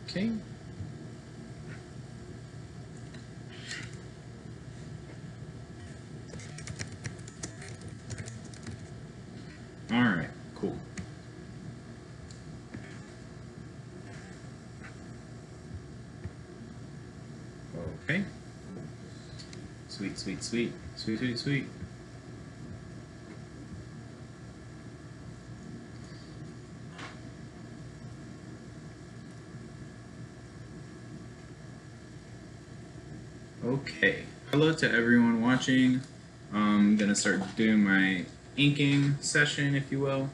Okay. All right, cool. Okay. Sweet, sweet, sweet. Sweet, sweet, sweet. Okay. Hello to everyone watching. I'm going to start doing my inking session, if you will.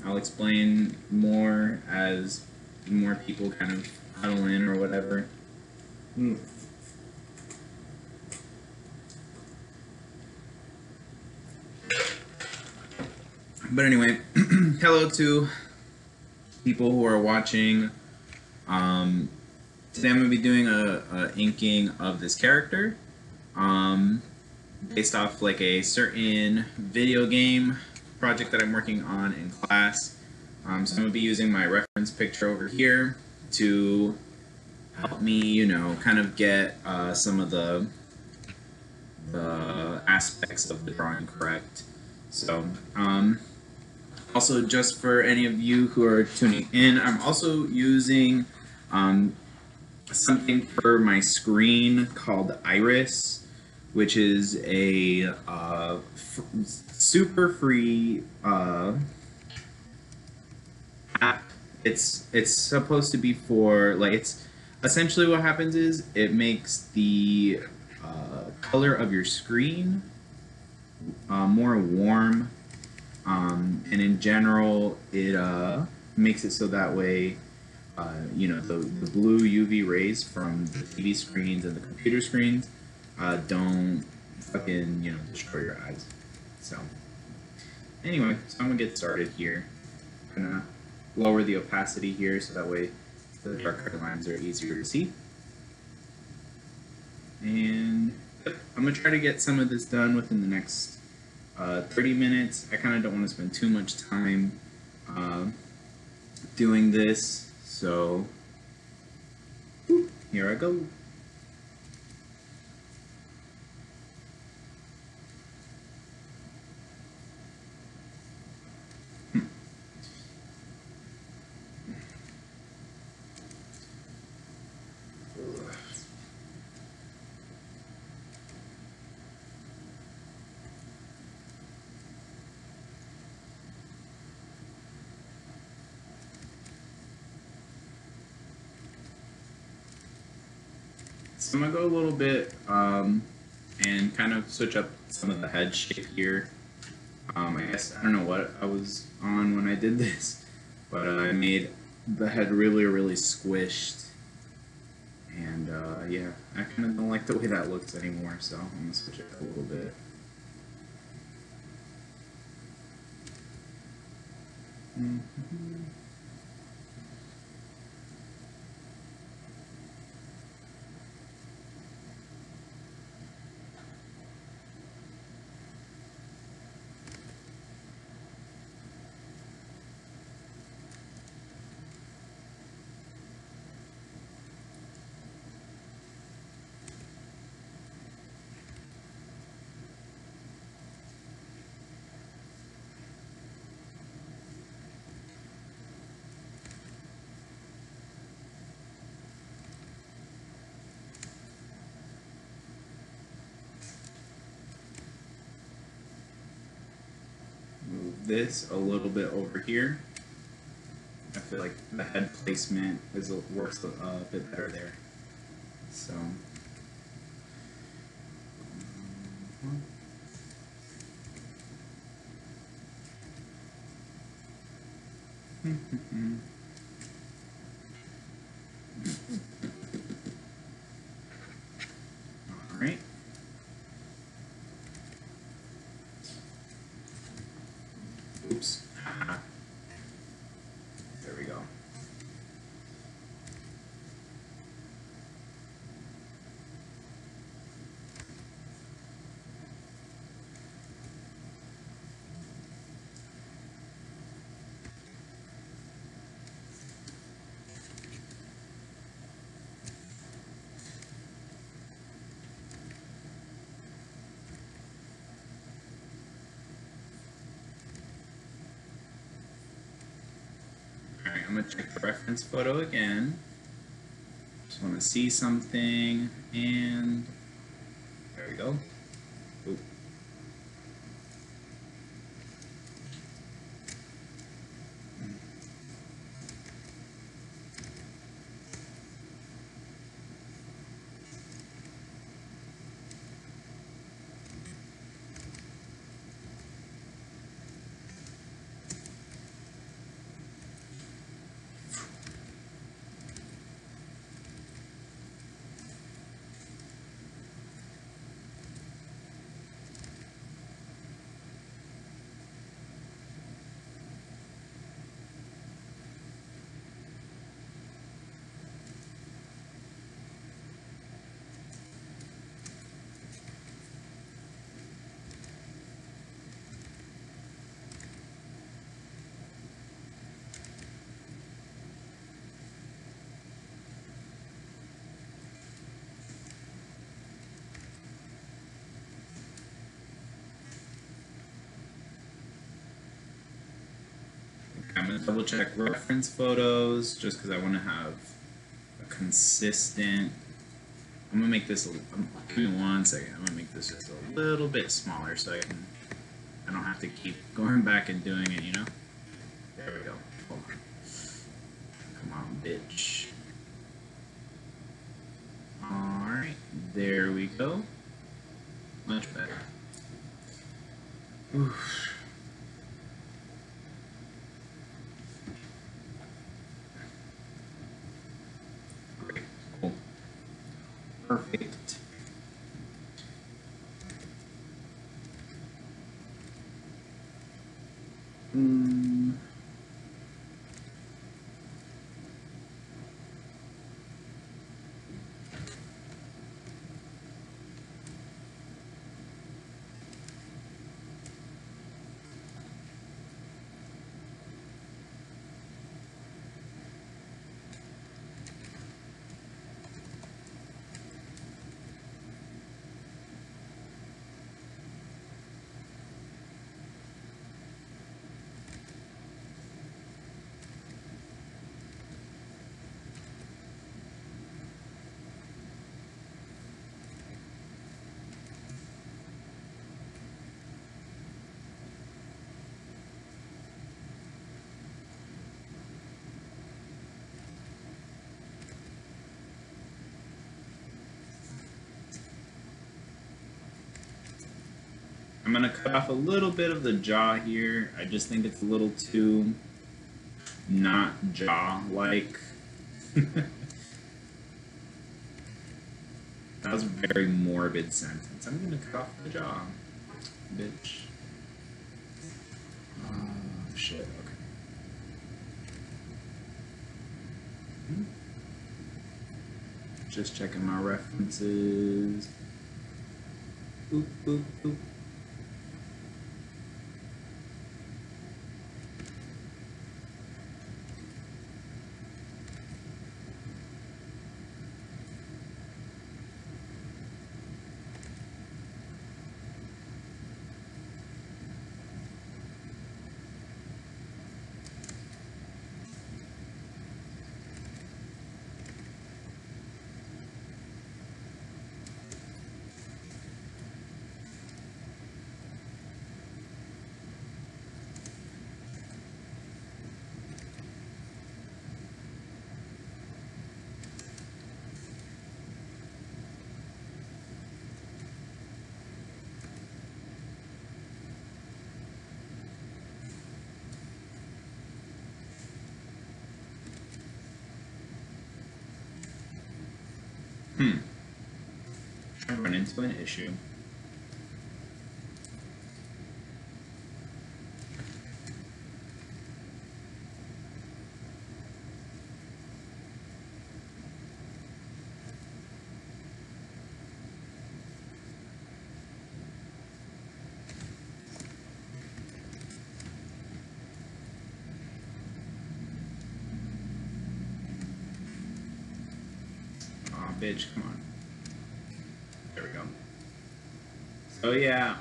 I'll explain more as more people kind of huddle in or whatever. But anyway, hello to people who are watching. Today I'm going to be doing a inking of this character based off like a certain video game project that I'm working on in class. So I'm going to be using my reference picture over here to help me, you know, kind of get some of the aspects of the drawing correct. So, also, just for any of you who are tuning in, I'm also using something for my screen called Iris, which is a super free app. It's supposed to be for like it's essentially what happens is it makes the color of your screen more warm, and in general it makes it so that way you know the blue UV rays from the TV screens and the computer screens don't fucking destroy your eyes. So anyway, so I'm gonna get started here. I'm gonna lower the opacity here so that way the darker lines are easier to see. And I'm gonna try to get some of this done within the next 30 minutes. I kind of don't want to spend too much time doing this, so here I go. So I'm gonna go a little bit and kind of switch up some of the head shape here. I guess I don't know what I was on when I did this, but I made the head really, really squished, and yeah, I kind of don't like the way that looks anymore. So I'm gonna switch it up a little bit. Mm-hmm. Move this a little bit over here. I feel like the head placement works a bit better there. So. All right. Oops. There we go. I'm gonna check the reference photo again. Just want to see something, and there we go. Oop. I'm going to double check reference photos just because I want to have a consistent. I'm going to make this, give me 1 second. I'm going to make this just a little bit smaller so I don't have to keep going back and doing it, you know? There we go. Hold on. Come on, bitch. Alright, there we go. Much better. Oof. Perfect. I'm going to cut off a little bit of the jaw here. I just think it's a little too not jaw-like. That was a very morbid sentence. I'm going to cut off the jaw, bitch. Oh, shit, okay. Just checking my references. Boop, boop, boop. I run into an issue. Aw, bitch, come on. There we go. So yeah,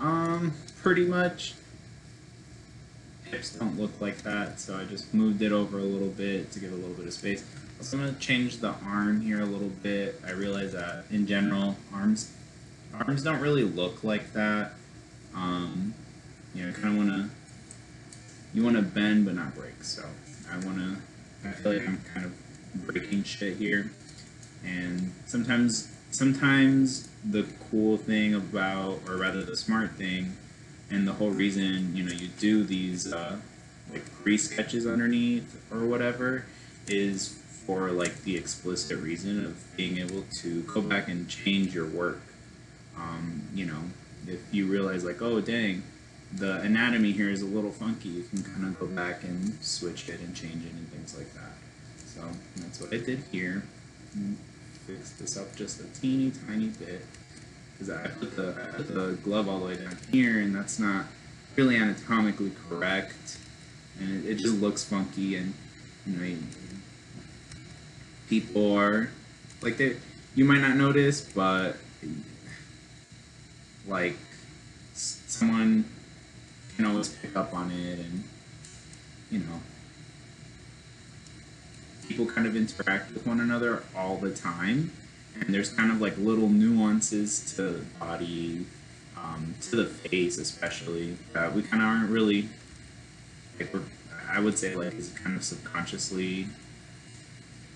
pretty much hips don't look like that, so I just moved it over a little bit to give a little bit of space. Also, I'm gonna change the arm here a little bit. I realize that in general, arms don't really look like that. You know, kind of you wanna bend but not break. So I feel like I'm kind of breaking shit here, and sometimes the cool thing about, or rather the smart thing, and the whole reason, you know, you do these like pre-sketches underneath or whatever, is for like the explicit reason of being able to go back and change your work. You know, if you realize like, oh dang, the anatomy here is a little funky, you can kind of go back and switch it and change it and things like that. So that's what I did here. Fix this up just a teeny tiny bit, because I put the glove all the way down here, and that's not really anatomically correct, and it just looks funky. And you know, people are like, you might not notice, but like someone can always pick up on it, and you know, people kind of interact with one another all the time, and there's kind of like little nuances to the body, to the face especially, that we kind of aren't really, like, I would say like is kind of subconsciously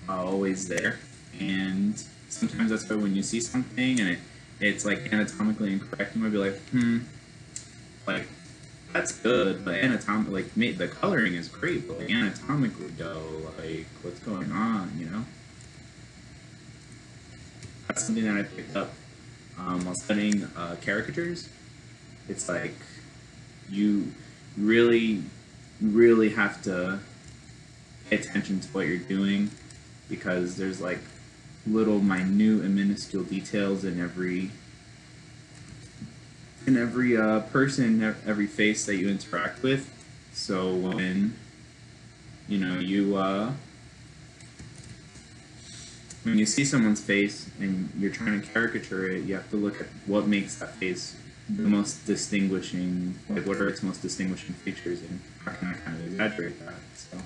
always there. And sometimes that's why when you see something and it's like anatomically incorrect, you might be like, like, that's good, but the coloring is great, but like anatomically though, like, what's going on, you know? That's something that I picked up while studying caricatures. It's like, you really have to pay attention to what you're doing, because there's like little minute and minuscule details in every person, every face that you interact with. So when you know when you see someone's face and you're trying to caricature it, you have to look at what makes that face the most distinguishing, like what are its most distinguishing features, and how can I kind of exaggerate that. So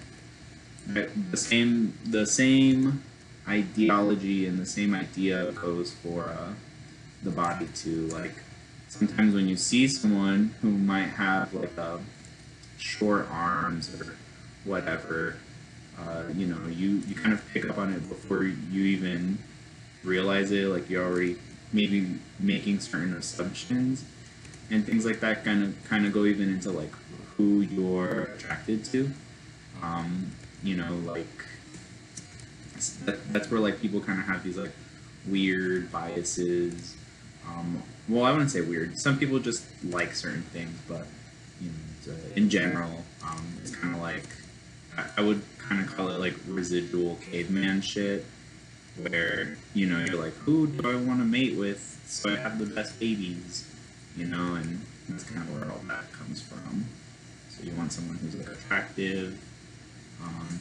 the same ideology and the same idea goes for the body too. Like, sometimes when you see someone who might have like short arms or whatever, you know, you kind of pick up on it before you even realize it. Like, you're already maybe making certain assumptions, and things like that kind of go even into like who you're attracted to. You know, like that's where like people kind of have these like weird biases. Well, I wouldn't say weird. Some people just like certain things, but you know, in general, it's kind of like, I would kind of call it like residual caveman shit, where you know, you're like, who do I want to mate with so I have the best babies, you know, and that's kind of where all that comes from. So you want someone who's like attractive,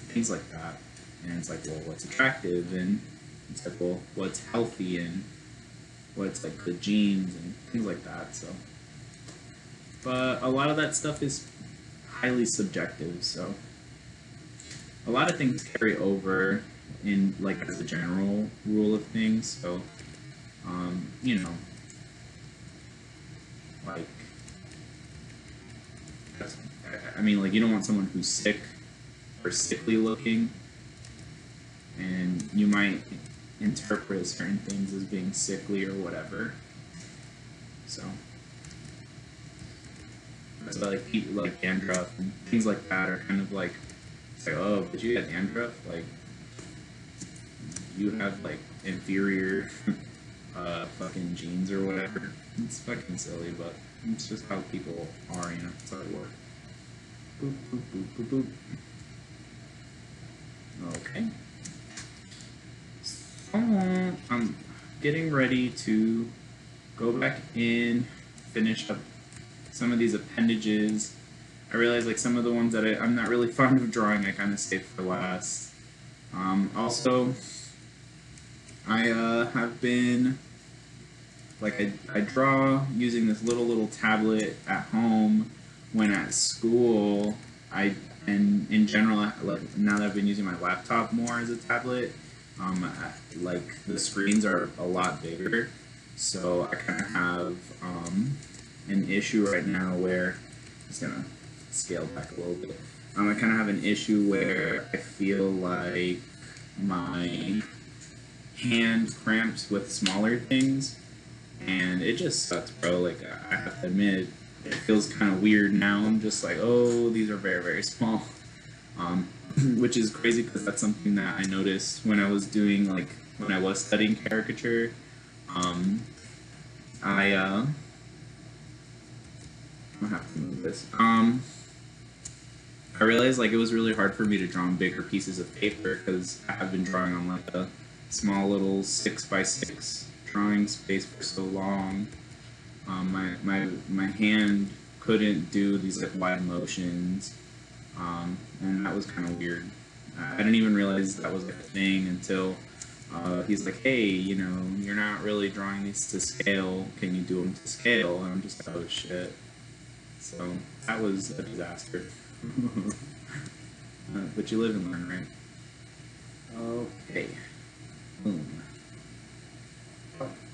things like that, and it's like, well, what's attractive, and it's like, well, what's healthy, and what's like the genes and things like that. So, but a lot of that stuff is highly subjective, so a lot of things carry over in like as a general rule of things. So you know, like, I mean, like, you don't want someone who's sick or sickly looking, and you might interpret certain things as being sickly or whatever. So that's why like people like dandruff and things like that are kind of like, it's like, oh, but you got dandruff, like you have like inferior fucking genes or whatever. It's fucking silly, but it's just how people are, you know. It's how they work. Boop boop boop boop boop. Okay. I'm getting ready to go back in, finish up some of these appendages. I realize like some of the ones that I'm not really fond of drawing, I kind of save for last. Also, I have been, like, I draw using this little tablet at home. When at school, and in general, like now that I've been using my laptop more as a tablet, like the screens are a lot bigger, so I kind of have an issue right now where I'm just gonna scale back a little bit. I kind of have an issue where I feel like my hand cramps with smaller things, and it just sucks, bro. Like I have to admit, it feels kind of weird now. I'm just like, oh, these are very, very small, um, which is crazy because that's something that I noticed when I was doing like when I was studying caricature. Um, I have to move this. I realized like it was really hard for me to draw on bigger pieces of paper because I have been drawing on like a small little 6x6 drawing space for so long. My hand couldn't do these like wide motions, and that was kind of weird. I didn't even realize that was like a thing until he's like, "Hey, you know, you're not really drawing these to scale. Can you do them to scale?" And I'm just like, "Oh shit!" So that was a disaster. But you live and learn, right? Okay. Boom.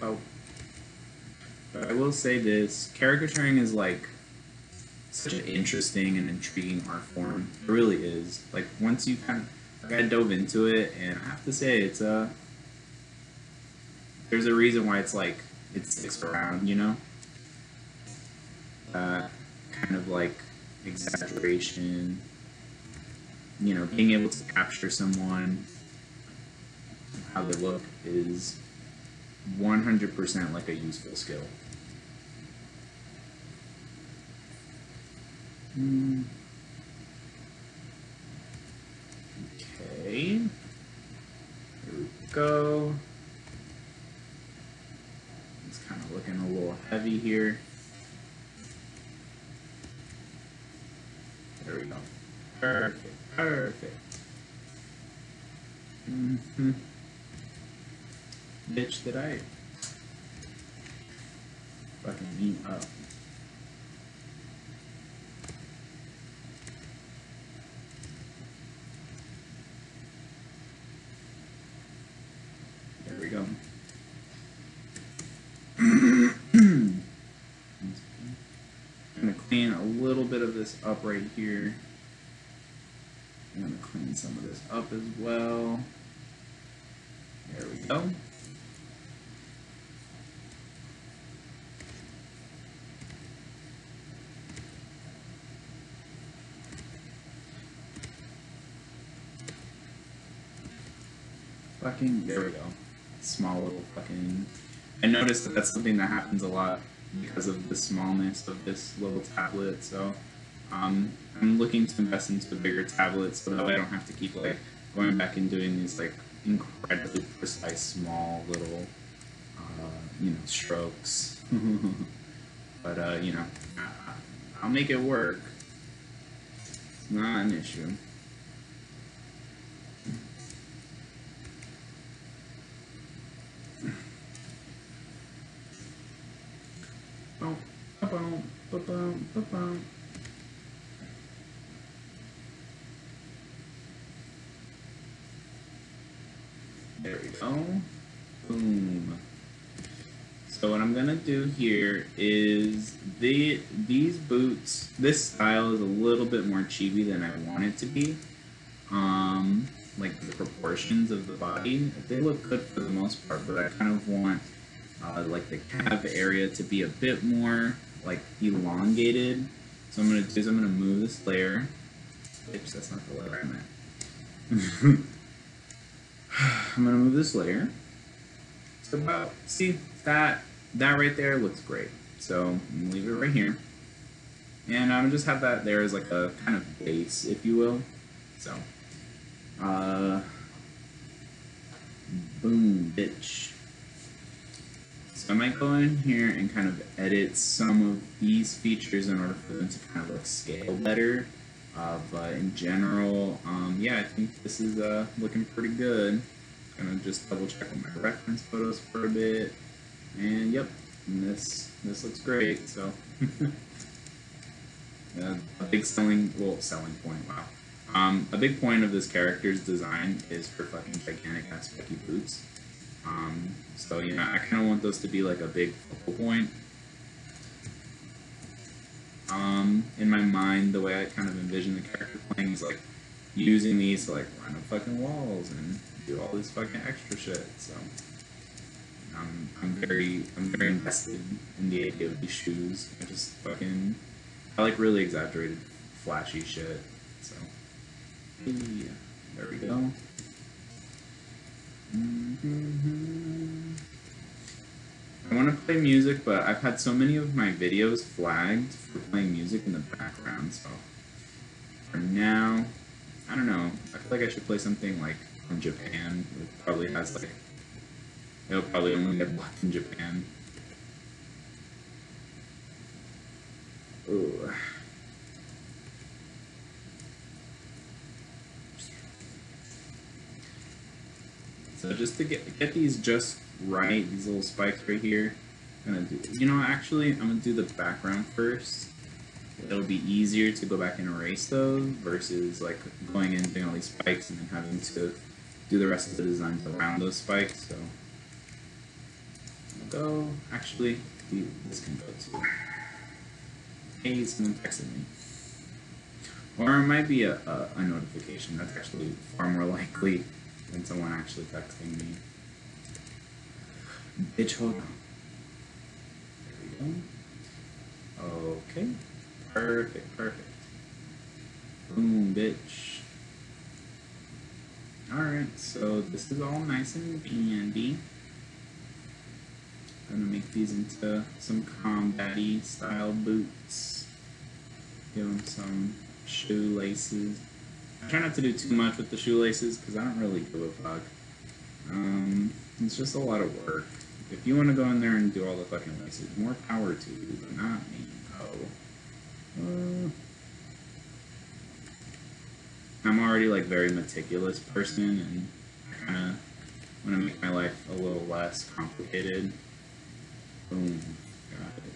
Oh. But I will say this, caricaturing is like such an interesting and intriguing art form. It really is. Like once you kind of, like I dove into it, and I have to say it's there's a reason why it's like it sticks around, you know. Kind of like exaggeration, you know, being able to capture someone, how they look is 100% like a useful skill. Okay, here we go. It's kind of looking a little heavy here. There we go. Perfect, perfect. Bitch, did I fucking mean up? There we go. I'm gonna clean a little bit of this up right here. I'm gonna clean some of this up as well. There we go. Fucking, there we go. Small little fucking. I noticed that that's something that happens a lot because of the smallness of this little tablet. So I'm looking to invest into a bigger tablet so that way I don't have to keep like going back and doing these like incredibly precise small little you know, strokes. But you know, I'll make it work. It's not an issue. There we go. Boom. So what I'm gonna do here is these boots. This style is a little bit more chibi than I want it to be. Like the proportions of the body, they look good for the most part, but I kind of want like the calf area to be a bit more like elongated. So I'm gonna do is I'm gonna move this layer. Oops, that's not the layer I meant. I'm gonna move this layer. It's about, see that right there looks great. So I'm gonna leave it right here, and I'm just have that there as like a kind of base, if you will. So, boom, bitch. So I might go in here and kind of edit some of these features in order for them to kind of like scale better. But in general, yeah, I think this is looking pretty good. Gonna just double check on my reference photos for a bit, and yep, and this looks great. So A big selling point. Wow. A big point of this character's design is her fucking gigantic ass spiky boots. So you know, I kind of want those to be like a big focal point. In my mind, the way I kind of envision the character playing is like using these to like run up fucking walls and do all this fucking extra shit. So I'm very invested in the idea of these shoes. I like really exaggerated, flashy shit. So yeah, there we go. I want to play music, but I've had so many of my videos flagged for playing music in the background, so for now, I don't know. I feel like I should play something like from Japan. It'll probably only get blocked in Japan. Ooh. So just to get these just right, these little spikes right here, I'm gonna do, I'm gonna do the background first. It'll be easier to go back and erase those versus like going in and doing all these spikes and then having to do the rest of the designs around those spikes. So I'll go, actually, this can go too. Hey, someone texted me. Or it might be a notification. That's actually far more likely than someone actually texting me. Bitch, hold on. There we go. Okay. Perfect. Boom, bitch. Alright, so this is all nice and dandy. I'm gonna make these into some combat-y style boots. Give them some shoelaces. I try not to do too much with the shoelaces because I don't really give a fuck. It's just a lot of work. If you want to go in there and do all the fucking laces, more power to you, but not me. I'm already like very meticulous person, and I kind of want to make my life a little less complicated. Boom, got it.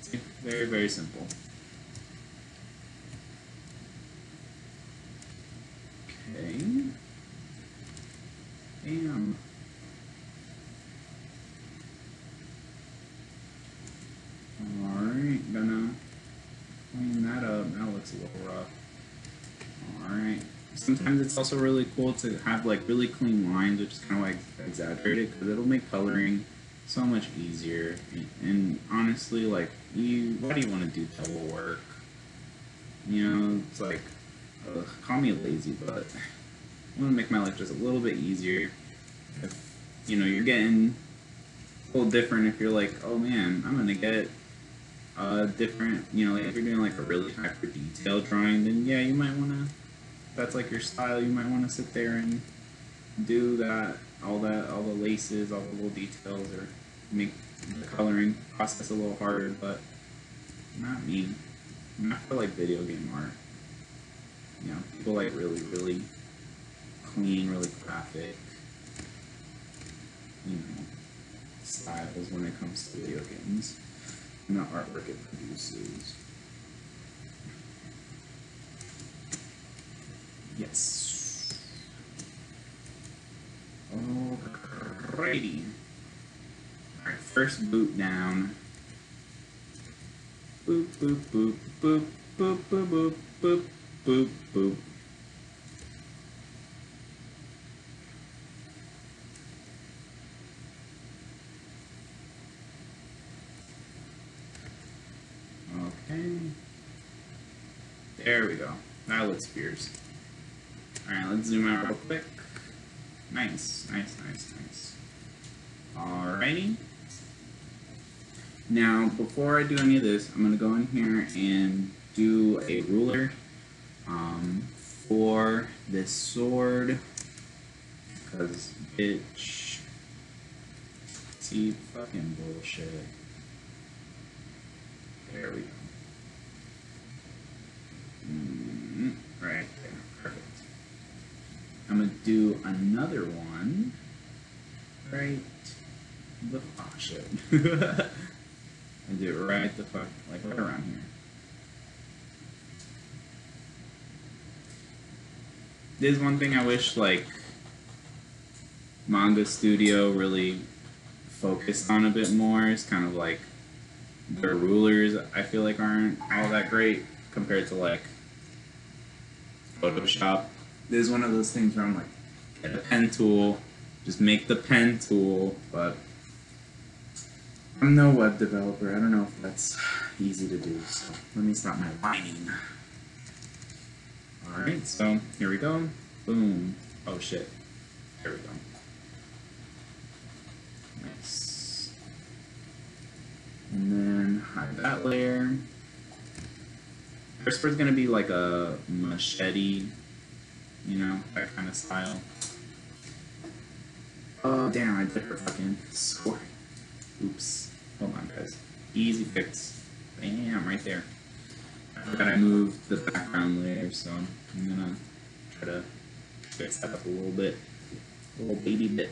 See, very, very simple. Okay. Bam. Alright, gonna clean that up. That looks a little rough. Alright. Sometimes it's also really cool to have like really clean lines, which is kind of like exaggerated, because it'll make coloring so much easier. And honestly, like, why do you want to do double work? You know, it's like, call me lazy, but I want to make my life just a little bit easier. If, you're getting a little different, if you're like, oh man, I'm going to get different, like if you're doing like a really hyper detailed drawing, then yeah, you might want to, that's like your style, you might want to sit there and do all the laces, all the little details, or make the coloring process a little harder, but not me. Not for like video game art. People like really, really clean, really graphic, styles when it comes to video games, and the artwork it produces. Yes. Alrighty. Alright, first boot down. Boop, boop, boop, boop, boop, boop, boop, boop, boop, boop. Okay. There we go. That looks fierce. Alright, let's zoom out real quick. Nice. Alrighty. Now, before I do any of this, I'm going to go in here and do a ruler for this sword. Because, bitch. See, fucking bullshit. There we go. Right there. Perfect. I'm going to do another one. Right. Oh, shit. And do it right the fuck, like right around here. There's one thing I wish like Manga Studio really focused on a bit more. Is kind of like their rulers. I feel like aren't all that great compared to like Photoshop. There's one of those things where I'm like, get a pen tool, just make the pen tool, but I'm no web developer. I don't know if that's easy to do, so let me stop my whining. Alright, so here we go. Boom. Oh shit. There we go. Nice. And then hide that layer. First one's gonna be like a machete, you know, that kind of style. Oh damn, I did her fucking sword. Oops. Hold on guys. Easy fix. Bam, right there. I forgot I moved the background layer, so I'm gonna try to fix that up a little bit. A little baby bit.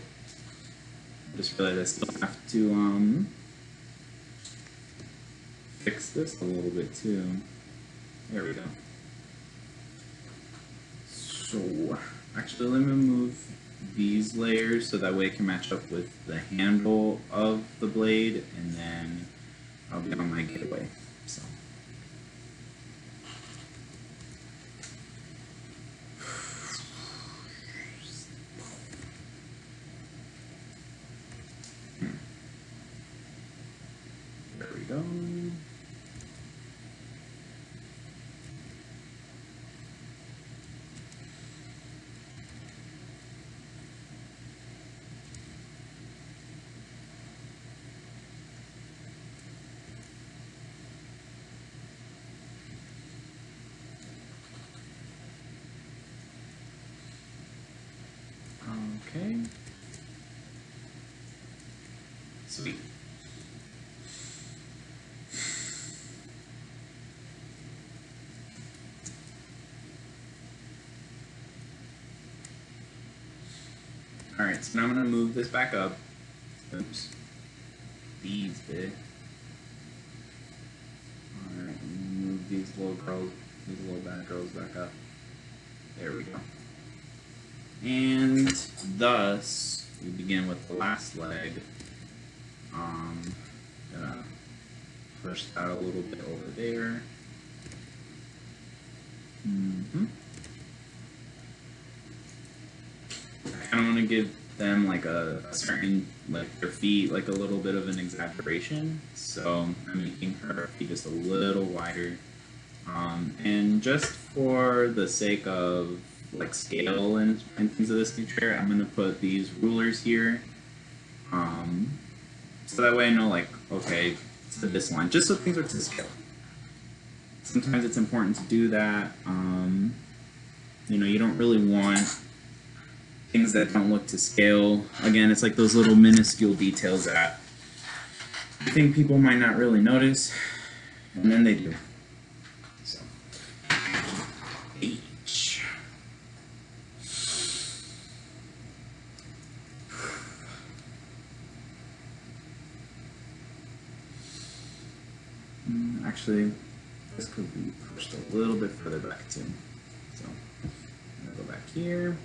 Just realized I still have to fix this a little bit too. There we go. So actually let me move these layers so that way it can match up with the handle of the blade, and then I'll be on my getaway. So there we go. Okay. Sweet. Alright, so now I'm going to move this back up. Oops. These big. Alright, move these little girls, these little bad girls back up. There we go. And thus, we begin with the last leg. Gonna push that a little bit over there. I kind of want to give them like a certain, like their feet, like a little bit of an exaggeration. So I'm making her feet just a little wider. And just for the sake of like scale and things of this nature, I'm gonna put these rulers here. So that way I know like, okay, to this line, just so things are to scale. Sometimes it's important to do that. You know, you don't really want things that don't look to scale. Again, it's like those little minuscule details that I think people might not really notice, and then they do. So, H. Actually, this could be pushed a little bit further back too. So, I'm gonna go back here.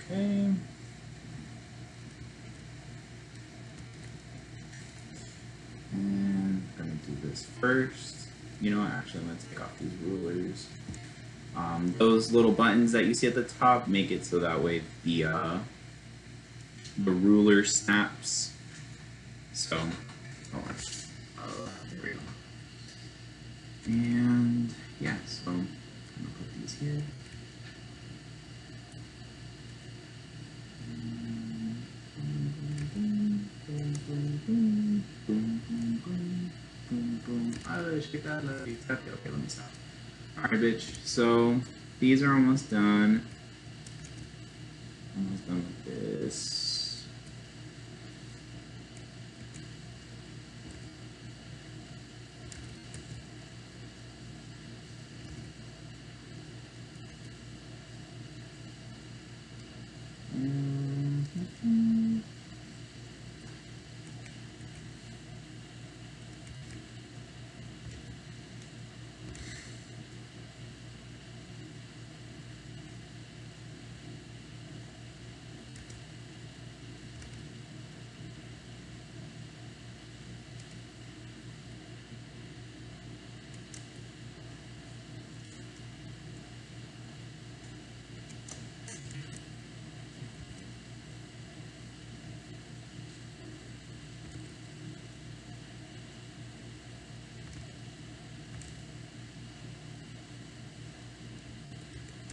Okay. And I'm gonna do this first. You know what? Actually, I'm gonna take off these rulers. Those little buttons that you see at the top make it so that way the ruler snaps. So, hold on. There we go. And yeah, so I'm gonna put these here. Okay, let me stop. Alright, bitch. So these are almost done. Almost done with this.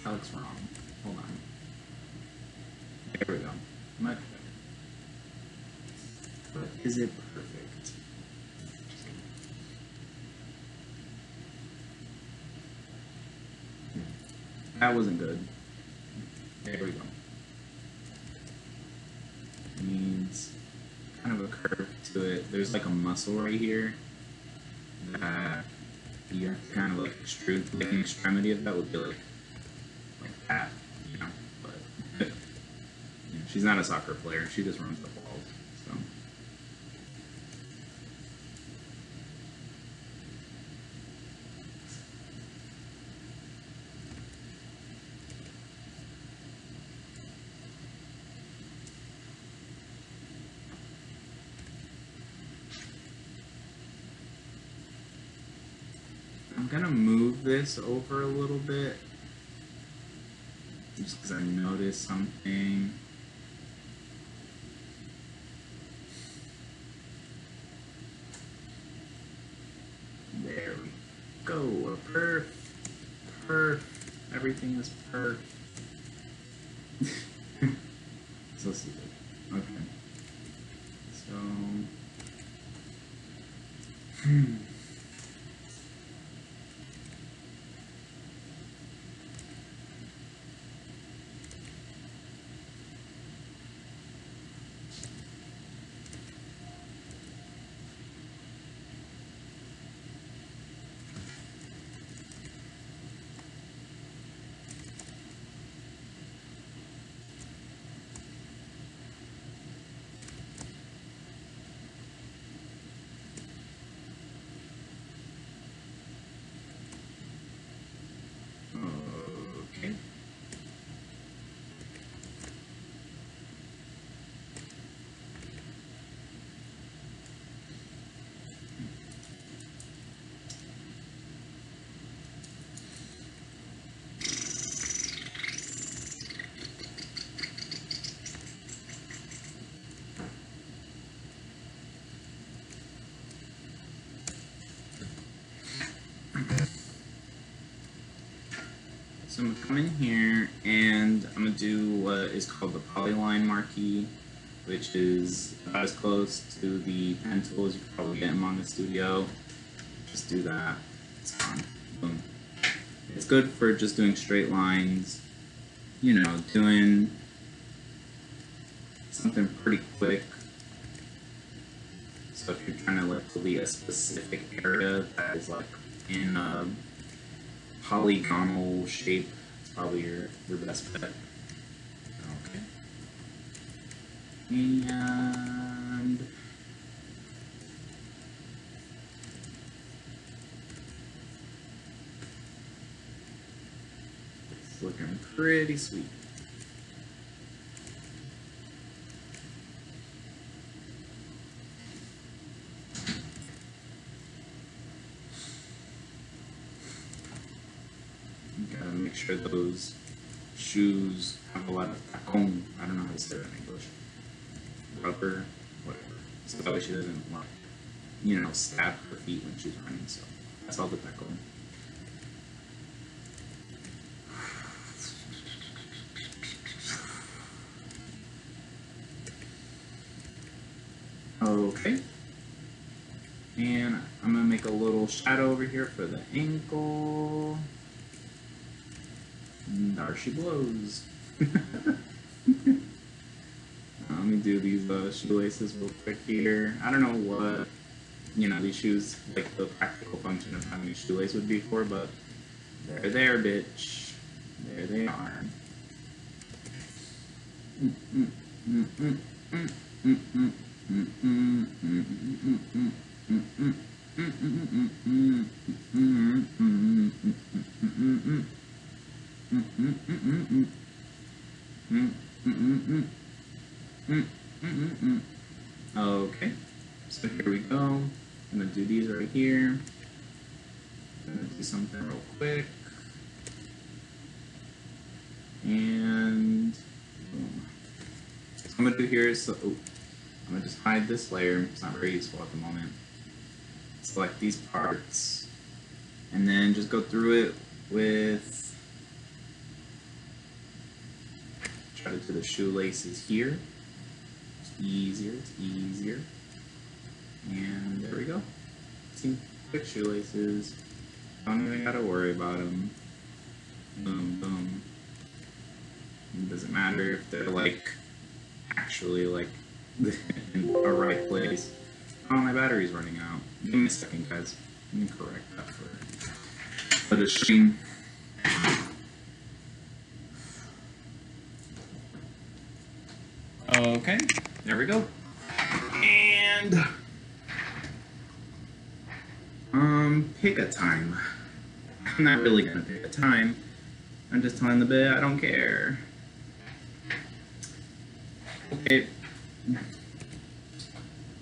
That looks wrong. Hold on. There we go. Much better. But is it perfect? That wasn't good. There we go. Needs kind of a curve to it. There's like a muscle right here that you have to kind of like extrude. Like an extremity of that would be like that, you know. But you know, she's not a soccer player. She just runs the balls. So. I'm gonna move this over a little bit just because I noticed something. There we go. Perfect. Everything is perfect. So stupid. Okay. So. Okay. So I'm gonna come in here and I'm gonna do what is called the polyline marquee, which is about as close to the pen tool as you could probably get in Manga Studio. Just do that. It's fun. Boom. It's good for just doing straight lines, you know, doing something pretty quick. So if you're trying to like delete a specific area that is like in a polygonal shape, it's probably your best bet. Okay. And it's looking pretty sweet. Gotta make sure those shoes have a lot of tacon. I don't know how to say that in English. Rubber, whatever. So that way she doesn't, like, you know, stab her feet when she's running. So that's all the tacon. Okay. And I'm gonna make a little shadow over here for the ankle. And there she blows. Let me do these shoelaces real quick here. I don't know what, you know, these shoes, like the practical function of having a shoelace would be for, but they're there, bitch. There they are. Okay, so here we go. I'm gonna do these right here. I'm gonna do something real quick. And boom. So I'm gonna do here is, I'm gonna just hide this layer. It's not very useful at the moment. Select these parts, and then just go through it with cut it to the shoelaces here. It's easier, it's easier. And there we go. See, quick shoelaces. Don't even gotta worry about them. Boom, boom. It doesn't matter if they're like actually like in a right place. Oh, my battery's running out. Give me a second, guys. Let me correct that for the stream. Okay, there we go. And pick a time. I'm not really gonna pick a time. I'm just telling the bit I don't care. Okay.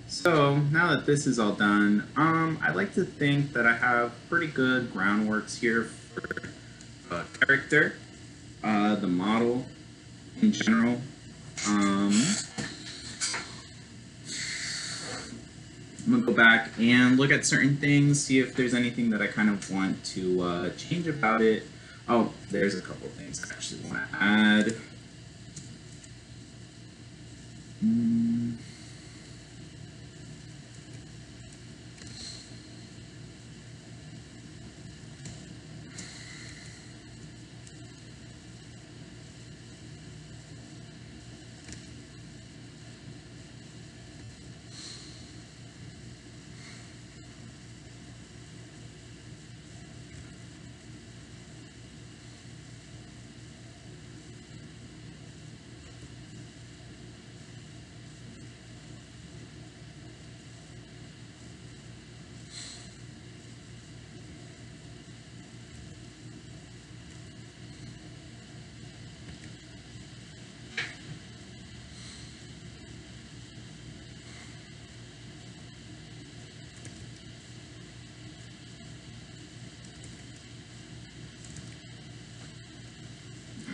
So now that this is all done, I'd like to think that I have pretty good groundworks here for character, the model in general. I'm gonna go back and look at certain things, see if there's anything that I kind of want to change about it. Oh, there's a couple things I actually want to add.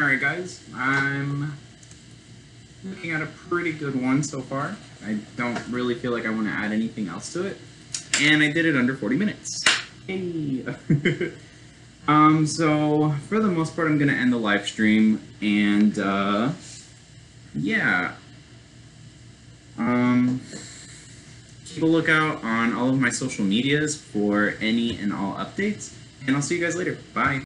Alright guys, I'm looking at a pretty good one so far. I don't really feel like I want to add anything else to it. And I did it under 40 minutes. Hey! So for the most part I'm going to end the live stream and yeah. Keep a lookout on all of my social medias for any and all updates. And I'll see you guys later. Bye!